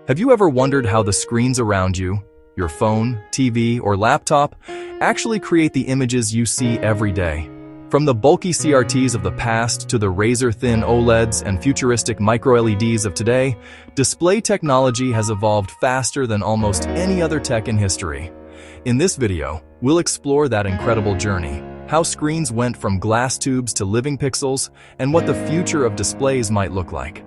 Have you ever wondered how the screens around you, your phone, TV, or laptop, actually create the images you see every day? From the bulky CRTs of the past to the razor-thin OLEDs and futuristic micro-LEDs of today, display technology has evolved faster than almost any other tech in history. In this video, we'll explore that incredible journey, how screens went from glass tubes to living pixels, and what the future of displays might look like.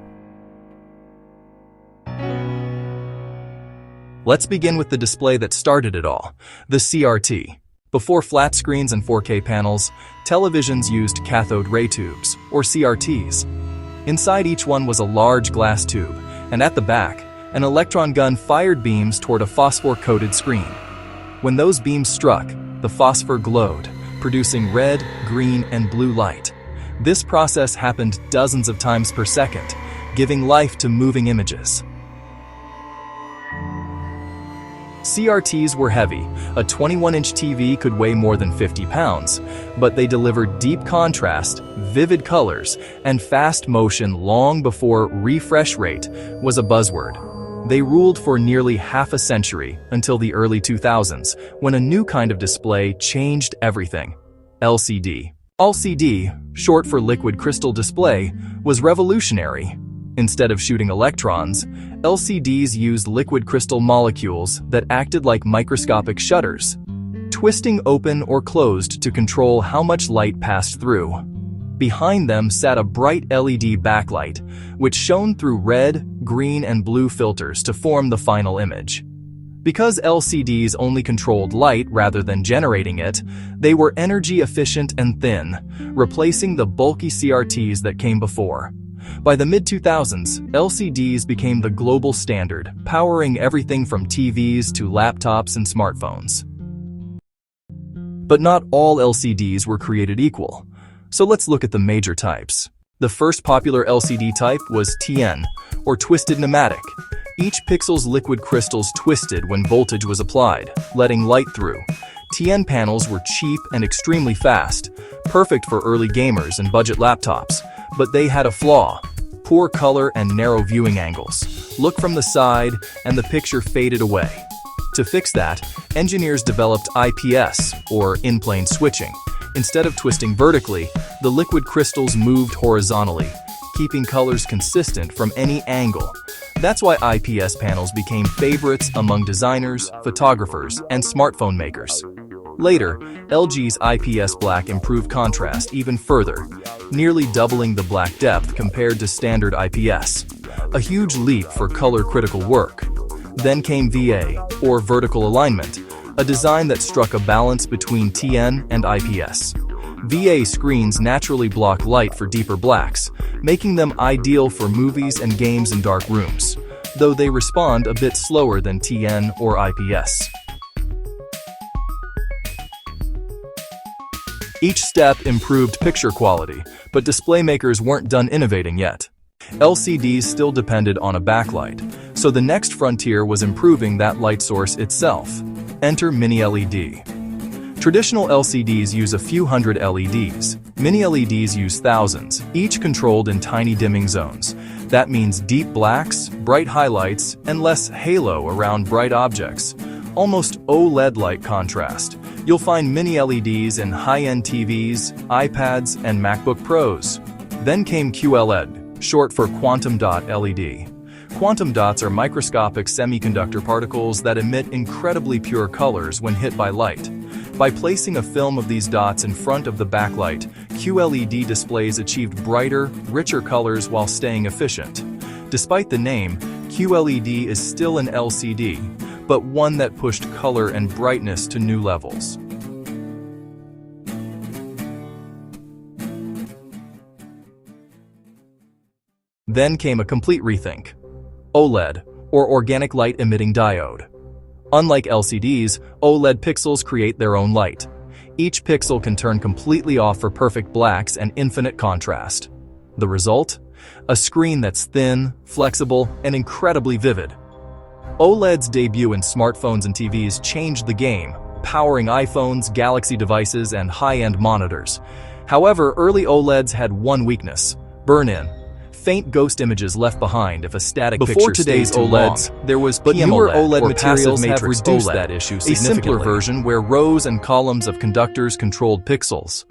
Let's begin with the display that started it all, the CRT. Before flat screens and 4K panels, televisions used cathode ray tubes, or CRTs. Inside each one was a large glass tube, and at the back, an electron gun fired beams toward a phosphor-coated screen. When those beams struck, the phosphor glowed, producing red, green, and blue light. This process happened dozens of times per second, giving life to moving images. CRTs were heavy. A 21-inch TV could weigh more than 50 pounds, but they delivered deep contrast, vivid colors, and fast motion long before refresh rate was a buzzword. They ruled for nearly half a century until the early 2000s, when a new kind of display changed everything: LCD. LCD, short for liquid crystal display, was revolutionary. Instead of shooting electrons, LCDs used liquid crystal molecules that acted like microscopic shutters, twisting open or closed to control how much light passed through. Behind them sat a bright LED backlight, which shone through red, green, and blue filters to form the final image. Because LCDs only controlled light rather than generating it, they were energy efficient and thin, replacing the bulky CRTs that came before. By the mid-2000s, LCDs became the global standard, powering everything from TVs to laptops and smartphones. But not all LCDs were created equal. So let's look at the major types. The first popular LCD type was TN, or twisted pneumatic. Each pixel's liquid crystals twisted when voltage was applied, letting light through. TN panels were cheap and extremely fast, perfect for early gamers and budget laptops. But they had a flaw: poor color and narrow viewing angles. Look from the side and the picture faded away. To fix that, engineers developed IPS, or in-plane switching. Instead of twisting vertically, the liquid crystals moved horizontally, keeping colors consistent from any angle. That's why IPS panels became favorites among designers, photographers, and smartphone makers. Later, LG's IPS black improved contrast even further, nearly doubling the black depth compared to standard IPS. A huge leap for color-critical work. Then came VA, or vertical alignment, a design that struck a balance between TN and IPS. VA screens naturally block light for deeper blacks, making them ideal for movies and games in dark rooms, though they respond a bit slower than TN or IPS. Each step improved picture quality, but display makers weren't done innovating yet. LCDs still depended on a backlight, so the next frontier was improving that light source itself. Enter Mini-LED. Traditional LCDs use a few hundred LEDs. Mini-LEDs use thousands, each controlled in tiny dimming zones. That means deep blacks, bright highlights, and less halo around bright objects. Almost OLED-like contrast. You'll find mini-LEDs in high-end TVs, iPads, and MacBook Pros. Then came QLED, short for quantum dot LED. Quantum dots are microscopic semiconductor particles that emit incredibly pure colors when hit by light. By placing a film of these dots in front of the backlight, QLED displays achieved brighter, richer colors while staying efficient. Despite the name, QLED is still an LCD, but one that pushed color and brightness to new levels. Then came a complete rethink: OLED, or organic light emitting diode. Unlike LCDs, OLED pixels create their own light. Each pixel can turn completely off for perfect blacks and infinite contrast. The result? A screen that's thin, flexible, and incredibly vivid. OLED's debut in smartphones and TVs changed the game, powering iPhones, Galaxy devices, and high-end monitors. However, early OLEDs had one weakness: burn-in. faint ghost images left behind if a static Before picture today's stayed too OLEDs, long. there was But newer OLED or materials passive have matrix reduced OLED, that issue a significantly. simpler Version where rows and columns of conductors controlled pixels.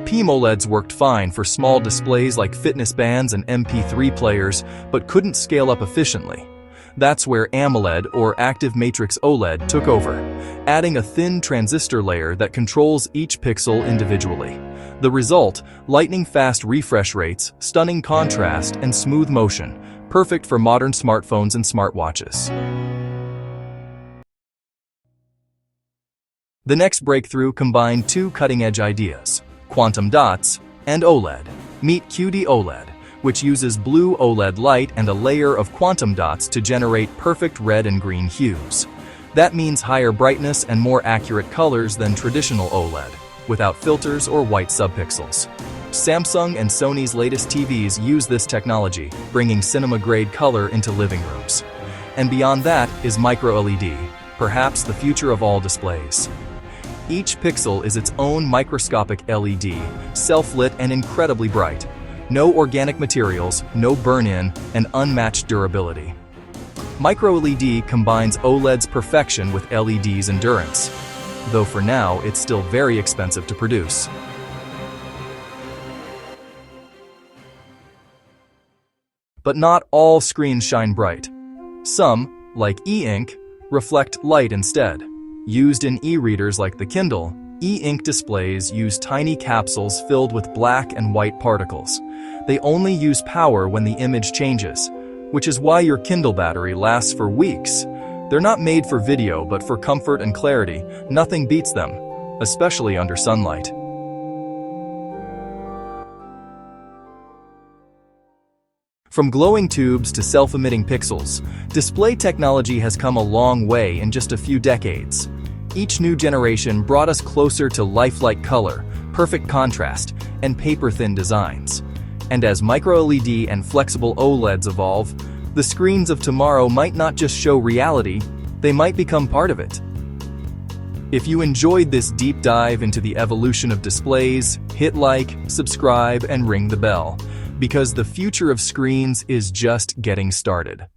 PMOLEDs worked fine for small displays like fitness bands and MP3 players, but couldn't scale up efficiently. That's where AMOLED or active matrix OLED took over, adding a thin transistor layer that controls each pixel individually. The result, lightning-fast refresh rates, stunning contrast, and smooth motion, perfect for modern smartphones and smartwatches. The next breakthrough combined two cutting-edge ideas, quantum dots and OLED. Meet QD-OLED, which uses blue OLED light and a layer of quantum dots to generate perfect red and green hues. That means higher brightness and more accurate colors than traditional OLED, without filters or white subpixels. Samsung and Sony's latest TVs use this technology, bringing cinema-grade color into living rooms. And beyond that is micro-LED, perhaps the future of all displays. Each pixel is its own microscopic LED, self-lit and incredibly bright. No organic materials, no burn-in, and unmatched durability. Micro-LED combines OLED's perfection with LED's endurance, though for now it's still very expensive to produce. But not all screens shine bright. Some, like e-ink, reflect light instead. Used in e-readers like the Kindle, e-ink displays use tiny capsules filled with black and white particles. They only use power when the image changes, which is why your Kindle battery lasts for weeks. They're not made for video, but for comfort and clarity. Nothing beats them, especially under sunlight. From glowing tubes to self-emitting pixels, display technology has come a long way in just a few decades. Each new generation brought us closer to lifelike color, perfect contrast, and paper-thin designs. And as micro-LED and flexible OLEDs evolve, the screens of tomorrow might not just show reality, they might become part of it. If you enjoyed this deep dive into the evolution of displays, hit like, subscribe, and ring the bell, because the future of screens is just getting started.